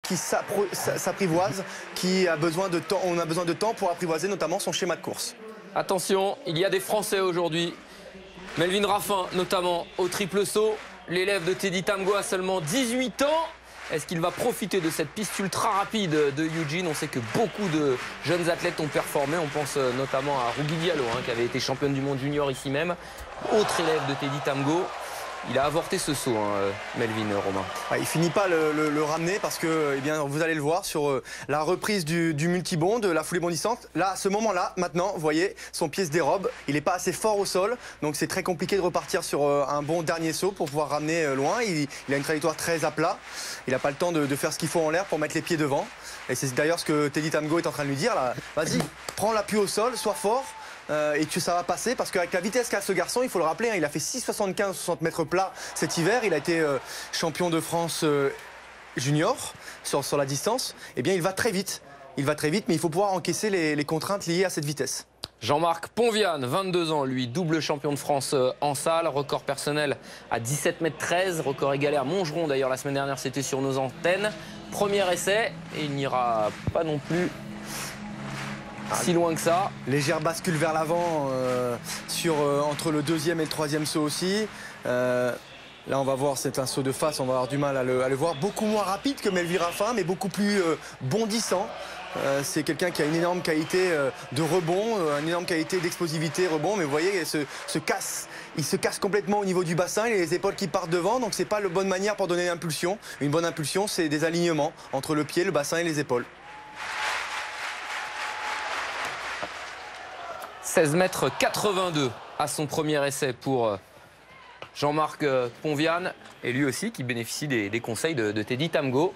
qui s'apprivoise, qui a besoin de temps. On a besoin de temps pour apprivoiser notamment son schéma de course. Attention, il y a des Français aujourd'hui. Melvin Raffin, notamment au triple saut. L'élève de Teddy Tamgho a seulement 18 ans. Est-ce qu'il va profiter de cette piste ultra rapide de Eugene? On sait que beaucoup de jeunes athlètes ont performé. On pense notamment à Ruby Diallo, qui avait été championne du monde junior ici même. Autre élève de Teddy Tamgho. Il a avorté ce saut, Melvin, Romain. Il finit pas le ramener parce que, eh bien, vous allez le voir sur la reprise du multibond, de la foulée bondissante. Là, à ce moment-là, maintenant, vous voyez, son pied se dérobe. Il n'est pas assez fort au sol, donc c'est très compliqué de repartir sur un bon dernier saut pour pouvoir ramener loin. Il a une trajectoire très à plat. Il n'a pas le temps de faire ce qu'il faut en l'air pour mettre les pieds devant. Et c'est d'ailleurs ce que Teddy Tamgho est en train de lui dire. Vas-y, prends l'appui au sol, sois fort. Et que ça va passer parce qu'avec la vitesse qu'a ce garçon, il faut le rappeler, il a fait 6,75 60 mètres plats cet hiver. Il a été champion de France junior sur la distance. Eh bien, il va très vite. Il va très vite, mais il faut pouvoir encaisser les contraintes liées à cette vitesse. Jean-Marc Ponviane, 22 ans, lui, double champion de France en salle, record personnel à 17 mètres 13, record égalé à Montgeron d'ailleurs la semaine dernière, c'était sur nos antennes. Premier essai, et il n'ira pas non plus si loin que ça. Légère bascule vers l'avant entre le deuxième et le troisième saut aussi. Là, on va voir, c'est un saut de face, on va avoir du mal à le voir. Beaucoup moins rapide que Melvin Raffin, mais beaucoup plus bondissant. C'est quelqu'un qui a une énorme qualité de rebond, une énorme qualité d'explosivité rebond. Mais vous voyez, il se casse complètement au niveau du bassin. Il a les épaules qui partent devant, donc c'est pas la bonne manière pour donner une impulsion. Une bonne impulsion, c'est des alignements entre le pied, le bassin et les épaules. 16 mètres 82 à son premier essai pour Jean-Marc Ponviane. Et lui aussi qui bénéficie des conseils de Teddy Tamgho.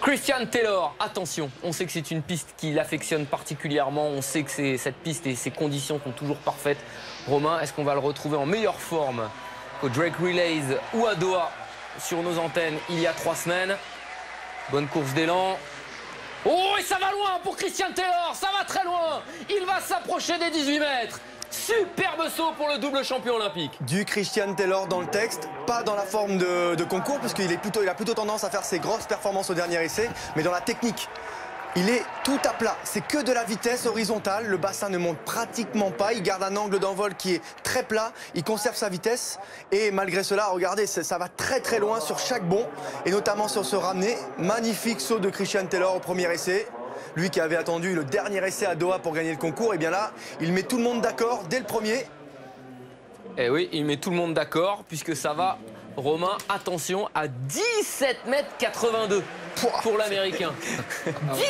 Christian Taylor, attention, on sait que c'est une piste qu'il affectionne particulièrement, on sait que cette piste et ses conditions sont toujours parfaites. Romain, est-ce qu'on va le retrouver en meilleure forme qu'au Drake Relays ou à Doha sur nos antennes il y a 3 semaines? Bonne course d'élan. Oh, et ça va loin pour Christian Taylor, ça va très loin. Il va s'approcher des 18 mètres. Superbe saut pour le double champion olympique. Du Christian Taylor dans le texte, pas dans la forme de concours, puisqu'il a plutôt tendance à faire ses grosses performances au dernier essai, mais dans la technique. Il est tout à plat, c'est que de la vitesse horizontale, le bassin ne monte pratiquement pas, il garde un angle d'envol qui est très plat, il conserve sa vitesse et malgré cela, regardez, ça va très très loin sur chaque bond et notamment sur ce ramené. Magnifique saut de Christian Taylor au premier essai. Lui qui avait attendu le dernier essai à Doha pour gagner le concours, et bien là, il met tout le monde d'accord dès le premier. Eh oui, il met tout le monde d'accord puisque ça va, Romain, attention, à 17 mètres 82 pour l'Américain.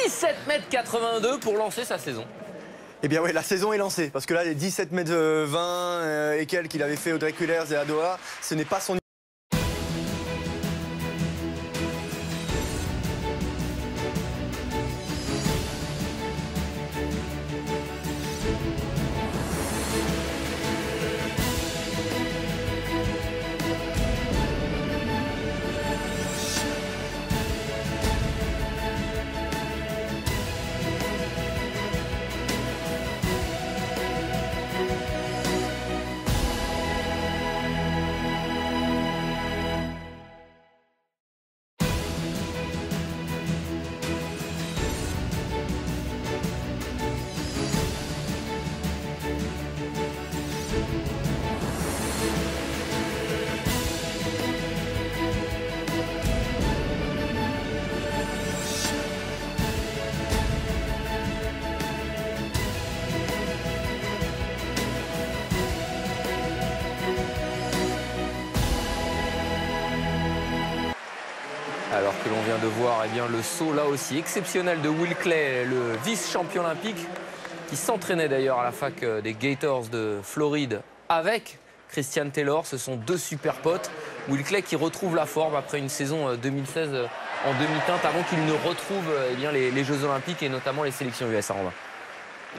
17 mètres 82 pour lancer sa saison. Eh bien oui, la saison est lancée, parce que là, les 17 mètres 20 et quelques qu'il avait fait au Drake Relays et à Doha, ce n'est pas son Alors que l'on vient de voir le saut là aussi exceptionnel de Will Clay, le vice-champion olympique, qui s'entraînait d'ailleurs à la fac des Gators de Floride avec Christian Taylor. Ce sont deux super potes. Will Clay qui retrouve la forme après une saison 2016 en demi-teinte avant qu'il ne retrouve les Jeux Olympiques et notamment les sélections US à Romain.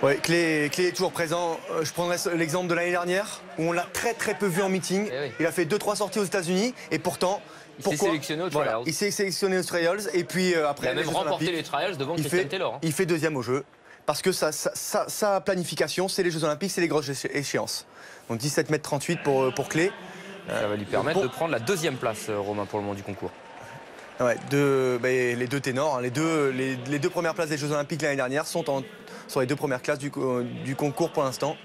Oui, Clay est toujours présent. Je prendrai l'exemple de l'année dernière où on l'a très peu vu en meeting. Oui. Il a fait 2-3 sorties aux États-Unis et pourtant. Il s'est sélectionné aux trials. Voilà, il s'est sélectionné aux trials et puis après. Il a même remporté les trials devant Christian Taylor. Il fait deuxième au jeu parce que sa planification, c'est les Jeux Olympiques, c'est les grosses échéances. Donc 17,38 m pour Clay. Ça va lui permettre de prendre la deuxième place, Romain, pour le moment du concours. Ouais, les deux ténors, hein, les deux premières places des Jeux Olympiques l'année dernière sont sur les deux premières classes du concours pour l'instant.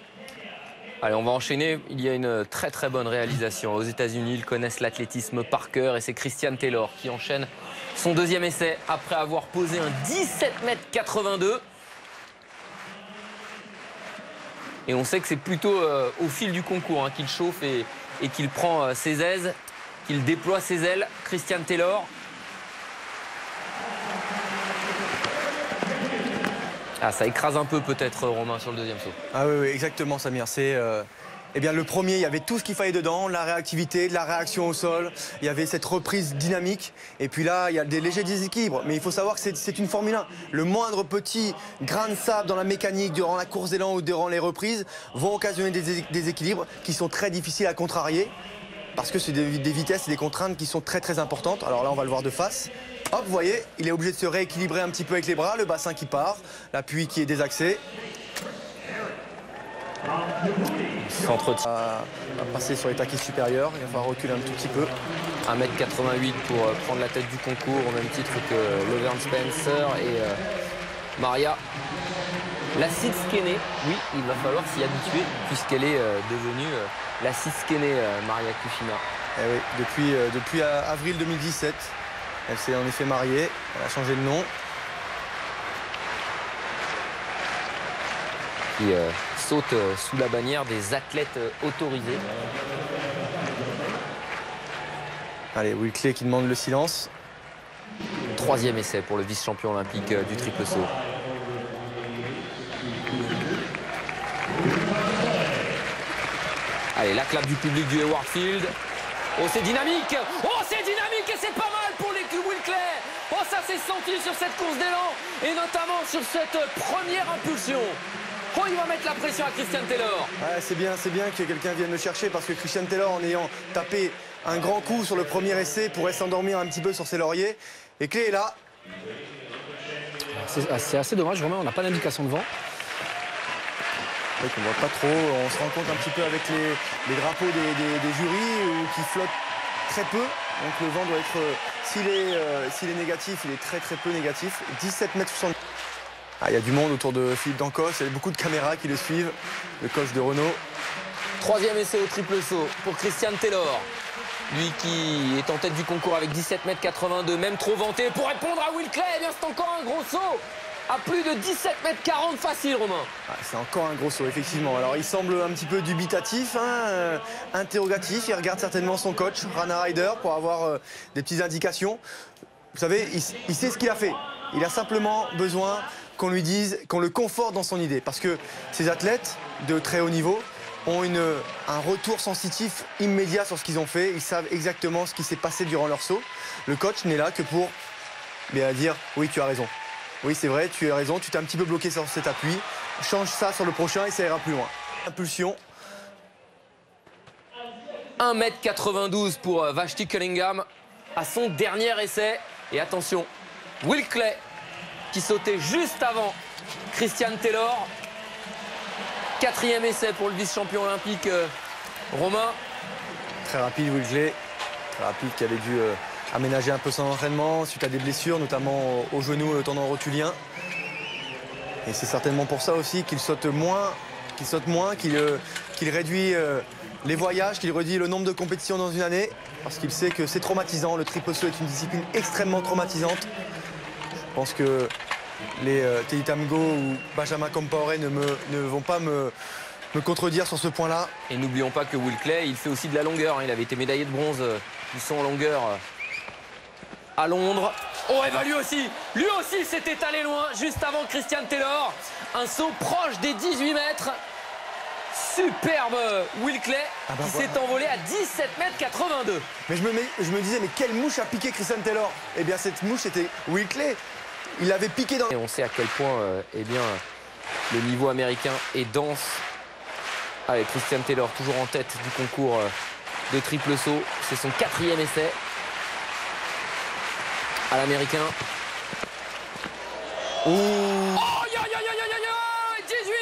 Allez, on va enchaîner. Il y a une très bonne réalisation. Aux États-Unis, ils connaissent l'athlétisme par cœur et c'est Christian Taylor qui enchaîne son deuxième essai après avoir posé un 17,82 m. Et on sait que c'est plutôt au fil du concours qu'il chauffe et qu'il prend ses aises, qu'il déploie ses ailes. Christian Taylor. Ah, ça écrase un peu peut-être, Romain, sur le deuxième saut. Ah oui, exactement, Samir. C'est le premier, il y avait tout ce qu'il fallait dedans, la réactivité, de la réaction au sol, il y avait cette reprise dynamique. Et puis là, il y a des légers déséquilibres. Mais il faut savoir que c'est une Formule 1. Le moindre petit grain de sable dans la mécanique durant la course d'élan ou durant les reprises vont occasionner des déséquilibres qui sont très difficiles à contrarier. Parce que c'est des vitesses et des contraintes qui sont très importantes. Alors là, on va le voir de face. Hop, vous voyez, il est obligé de se rééquilibrer un petit peu avec les bras, le bassin qui part, l'appui qui est désaxé. Centre à passer sur les taquets supérieurs, il va falloir reculer un tout petit peu. 1,88 m pour prendre la tête du concours, au même titre que Lovern Spencer et Maria Lasitskene. Oui, il va falloir s'y habituer puisqu'elle est devenue Lasitskene, Maria Kufina. Eh oui, depuis avril 2017. Elle s'est en effet mariée, elle a changé de nom. Qui saute sous la bannière des athlètes autorisés. Allez, Will Clay qui demande le silence. Troisième essai pour le vice-champion olympique du triple saut. Allez, la clap du public du Hayward Field. Oh, c'est dynamique! Oh, c'est dynamique et c'est pas mal pour les Will Clay! Oh, ça s'est senti sur cette course d'élan et notamment sur cette première impulsion. Oh, il va mettre la pression à Christian Taylor. Ouais, c'est bien que quelqu'un vienne le chercher parce que Christian Taylor, en ayant tapé un grand coup sur le premier essai, pourrait s'endormir un petit peu sur ses lauriers. Et Clay est là. C'est assez dommage, Romain, on n'a pas d'indication de vent. Donc on voit pas trop, on se rend compte un petit peu avec les drapeaux des jurys qui flottent très peu. Donc le vent doit être, s'il est négatif, il est très peu négatif. 17,60 m. Ah, il y a du monde autour de Philippe Dancos, il y a beaucoup de caméras qui le suivent, le coach de Renault. Troisième essai au triple saut pour Christian Taylor. Lui qui est en tête du concours avec 17,82 m, même trop vanté. Pour répondre à Will Clay, eh bien c'est encore un gros saut à plus de 17,40 m facile, Romain. Ah, c'est encore un gros saut, effectivement. Alors il semble un petit peu dubitatif, interrogatif. Il regarde certainement son coach, Rana Ryder, pour avoir des petites indications. Vous savez, il sait ce qu'il a fait. Il a simplement besoin qu'on lui dise, qu'on le conforte dans son idée. Parce que ces athlètes de très haut niveau ont un retour sensitif immédiat sur ce qu'ils ont fait. Ils savent exactement ce qui s'est passé durant leur saut. Le coach n'est là que pour dire « oui, tu as raison ». Oui, c'est vrai, tu as raison, tu t'es un petit peu bloqué sur cet appui. Change ça sur le prochain et ça ira plus loin. Impulsion. 1,92 m pour Vashti Cunningham à son dernier essai. Et attention, Will Clay qui sautait juste avant Christian Taylor. Quatrième essai pour le vice-champion olympique Romain. Très rapide, Will Clay. Très rapide, qui avait dû aménager un peu son entraînement suite à des blessures, notamment au genou et au tendon rotulien. Et c'est certainement pour ça aussi qu'il saute moins, qu'il réduit les voyages, qu'il réduit le nombre de compétitions dans une année, parce qu'il sait que c'est traumatisant. Le triple saut est une discipline extrêmement traumatisante. Je pense que les Teddy Tamgo ou Benjamin Compaoré ne vont pas me contredire sur ce point-là. Et n'oublions pas que Will Clay, il fait aussi de la longueur. Il avait été médaillé de bronze du saut en longueur à Londres. Oh, et bah lui aussi s'était allé loin juste avant Christian Taylor. Un saut proche des 18 mètres. Superbe Will Clay qui s'est envolé à 17,82 m. Mais je me disais, mais quelle mouche a piqué Christian Taylor? Eh bien, cette mouche, c'était Will Clay. Il l'avait piqué dans... Et on sait à quel point eh bien, le niveau américain est dense. Allez, Christian Taylor toujours en tête du concours de triple saut. C'est son 4e essai à l'américain. Oh, 18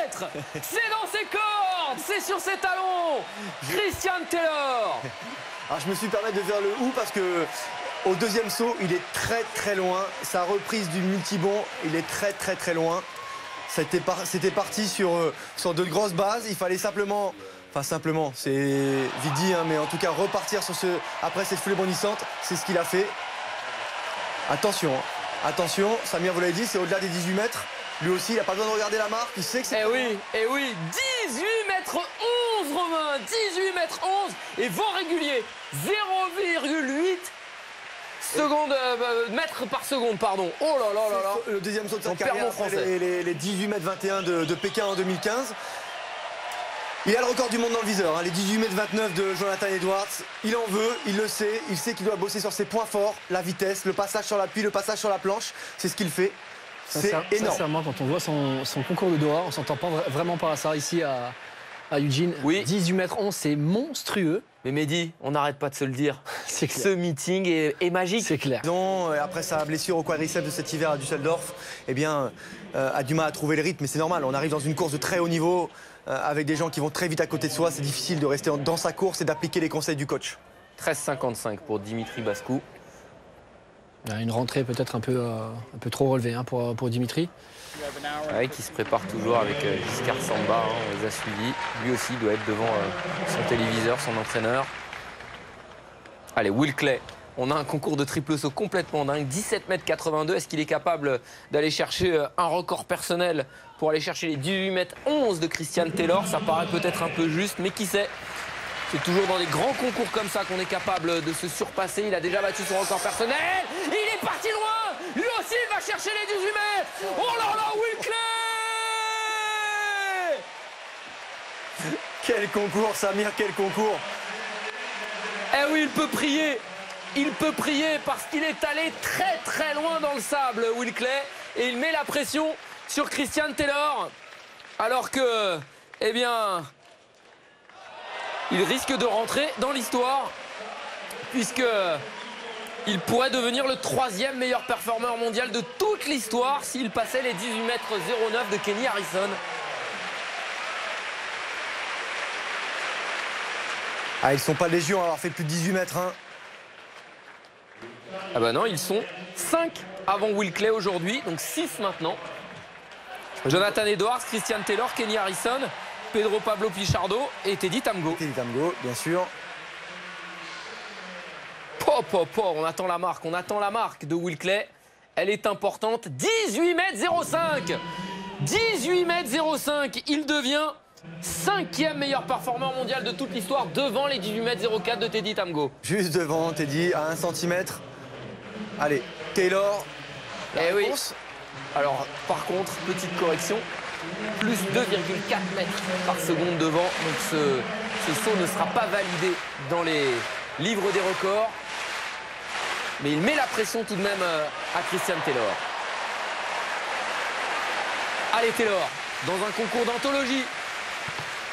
mètres. C'est dans ses cordes, c'est sur ses talons. Christian Taylor. Alors, je me suis permis de faire le ou parce que au deuxième saut, il est très loin. Sa reprise du multibond, il est très loin. C'était parti sur de grosses bases. Il fallait simplement, c'est vite dit, hein, mais en tout cas repartir après cette foulée bondissante. C'est ce qu'il a fait. Attention, Samir vous l'avez dit, c'est au-delà des 18 mètres. Lui aussi, il n'a pas besoin de regarder la marque. Il sait que c'est... Eh oui, 18 mètres 11, Romain, 18 mètres 11 et vent régulier, 0,8 secondes, mètres par seconde, pardon. Oh là là. Le deuxième saut de sa On carrière perd mon après français. les 18 mètres 21 de Pékin en 2015. Il a le record du monde dans le viseur, hein, les 18 mètres 29 de Jonathan Edwards. Il en veut, il le sait, il sait qu'il doit bosser sur ses points forts, la vitesse, le passage sur l'appui, le passage sur la planche. C'est ce qu'il fait. C'est énorme. Sincèrement, quand on voit son concours de Doha, on s'entend pas vraiment pas à ça ici à Eugene. Oui. 18 mètres 11, c'est monstrueux. Mais Mehdi, on n'arrête pas de se le dire. C'est clair. Ce meeting est magique. C'est clair. Après sa blessure au quadriceps de cet hiver à Düsseldorf, eh bien, a du mal à trouver le rythme, mais c'est normal. On arrive dans une course de très haut niveau avec des gens qui vont très vite à côté de soi. C'est difficile de rester dans sa course et d'appliquer les conseils du coach. 13,55 pour Dimitri Bascou. Une rentrée peut-être un peu trop relevée hein, pour Dimitri. Ouais, qui se prépare toujours avec Giscard Samba, hein, on les a suivis. Lui aussi doit être devant son téléviseur, son entraîneur. Allez, Will Clay. On a un concours de triple saut complètement dingue, 17,82 m. Est-ce qu'il est capable d'aller chercher un record personnel pour aller chercher les 18,11 m de Christian Taylor? Ça paraît peut-être un peu juste, mais qui sait? C'est toujours dans les grands concours comme ça qu'on est capable de se surpasser. Il a déjà battu son record personnel. Il est parti loin. Lui aussi, il va chercher les 18 mètres. Oh là là, Will Clay! Quel concours, Samir, quel concours! Eh oui, il peut prier. Il peut prier parce qu'il est allé très loin dans le sable, Will Clay. Et il met la pression sur Christian Taylor. Alors que, eh bien... il risque de rentrer dans l'histoire puisque il pourrait devenir le 3e meilleur performeur mondial de toute l'histoire s'il passait les 18,09 m de Kenny Harrison. Ah, ils sont pas légion à avoir fait plus de 18 mètres. Hein. Ah bah non, ils sont 5 avant Will Clay aujourd'hui, donc 6 maintenant. Jonathan Edwards, Christian Taylor, Kenny Harrison, Pedro Pablo Pichardo et Teddy Tamgo. Teddy Tamgo, bien sûr. On attend la marque de Will Clay. Elle est importante, 18,05 m. 18,05 m, il devient 5e meilleur performeur mondial de toute l'histoire devant les 18,04 m de Teddy Tamgo. Juste devant Teddy, à 1 cm. Allez, Taylor, la réponse. Oui. Alors, par contre, petite correction, plus 2,4 mètres par seconde devant. Donc ce saut ne sera pas validé dans les livres des records. Mais il met la pression tout de même à Christian Taylor. Allez Taylor, dans un concours d'anthologie,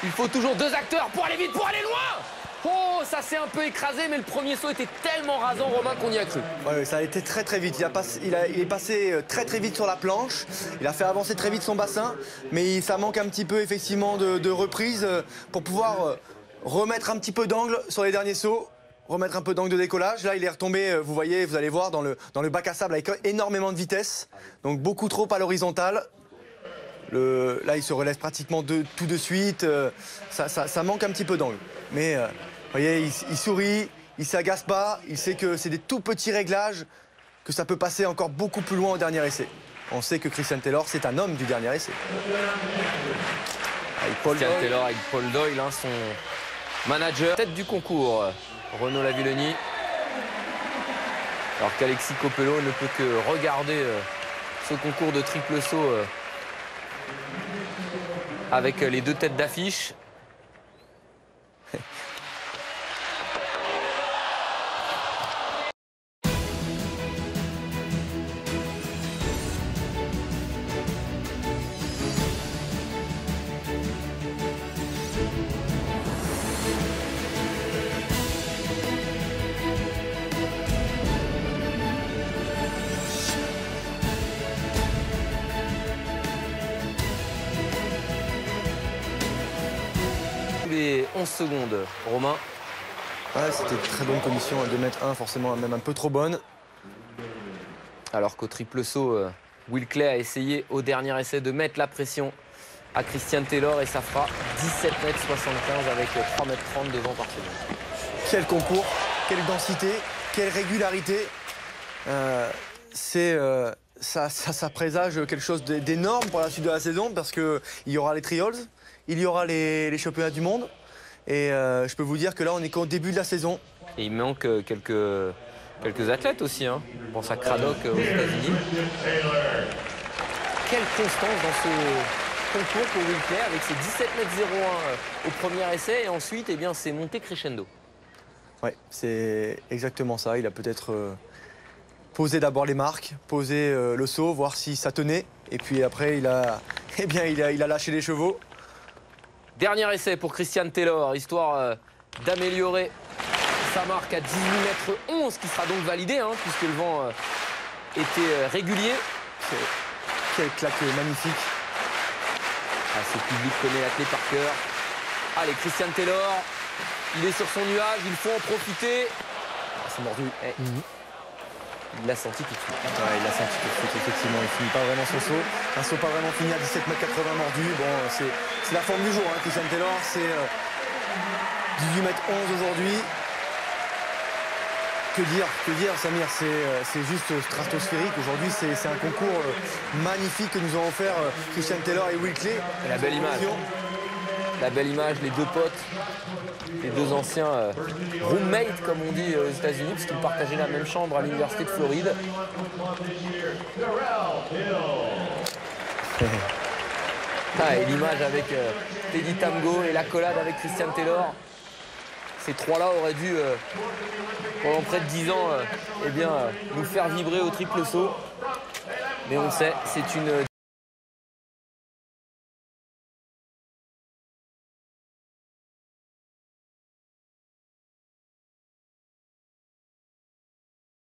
il faut toujours 2 acteurs pour aller vite, pour aller loin. Oh, ça s'est un peu écrasé, mais le premier saut était tellement rasant, Romain, qu'on y a cru. Ouais, ça a été très vite. Il est passé très vite sur la planche. Il a fait avancer très vite son bassin, mais ça manque un petit peu effectivement de reprise pour pouvoir remettre un petit peu d'angle sur les derniers sauts, remettre un peu d'angle de décollage. Là, il est retombé, vous voyez, vous allez voir, dans le bac à sable avec énormément de vitesse, donc beaucoup trop à l'horizontale. Là, il se relève pratiquement tout de suite. Ça manque un petit peu d'angle. Mais vous voyez, il sourit, il s'agace pas. Il sait que c'est des tout petits réglages, que ça peut passer encore beaucoup plus loin au dernier essai. On sait que Christian Taylor, c'est un homme du dernier essai. Christian Taylor avec Paul Doyle, hein, son manager. Tête du concours, Renaud Lavillenie. Alors qu'Alexis Copello ne peut que regarder ce concours de triple saut avec les deux têtes d'affiche. Les 11 secondes, Romain. Ouais, c'était de très bonne condition, 2,1 m, forcément même un peu trop bonne. Alors qu'au triple saut, Will Clay a essayé au dernier essai de mettre la pression à Christian Taylor et ça fera 17,75 m avec 3,30 m de vent par seconde. Quel concours, quelle densité, quelle régularité. Ça présage quelque chose d'énorme pour la suite de la saison parce qu'il y aura les trials, il y aura les championnats du monde. Et je peux vous dire que là, on est qu'au début de la saison. Et il manque quelques athlètes aussi. Hein. Je pense à Craddock aux États-Unis. Quelle constance dans ce concours pour Will Clay avec ses 17,01 m au premier essai. Et ensuite, eh bien, c'est monté crescendo. Oui, c'est exactement ça. Il a peut-être posé d'abord les marques, posé le saut, voir si ça tenait. Et puis après, il a lâché les chevaux. Dernier essai pour Christian Taylor, histoire d'améliorer sa marque à 18,11 m, qui sera donc validée, hein, puisque le vent était régulier. Quelle claque magnifique. Ah, ce public connaît la clé par cœur. Allez, Christian Taylor, il est sur son nuage, il faut en profiter. Ah, c'est mordu. Il l'a senti tout de suite. Ouais, il l'a senti tout de suite, effectivement. Il ne finit pas vraiment son saut. Un saut pas vraiment fini à 17,80 m mordu. Bon, c'est la forme du jour, hein, Christian Taylor. C'est 18,11 m aujourd'hui. Que dire, Samir, c'est juste stratosphérique. Aujourd'hui, c'est un concours magnifique que nous ont offert Christian Taylor et Will Clay. Et la belle image. La belle image, les deux potes, les deux anciens roommates, comme on dit aux États-Unis, parce qu'ils partageaient la même chambre à l'Université de Floride. Et l'image avec Teddy Tamgo et l'accolade avec Christian Taylor. Ces trois-là auraient dû, pendant près de 10 ans, nous faire vibrer au triple saut. Mais on le sait, c'est une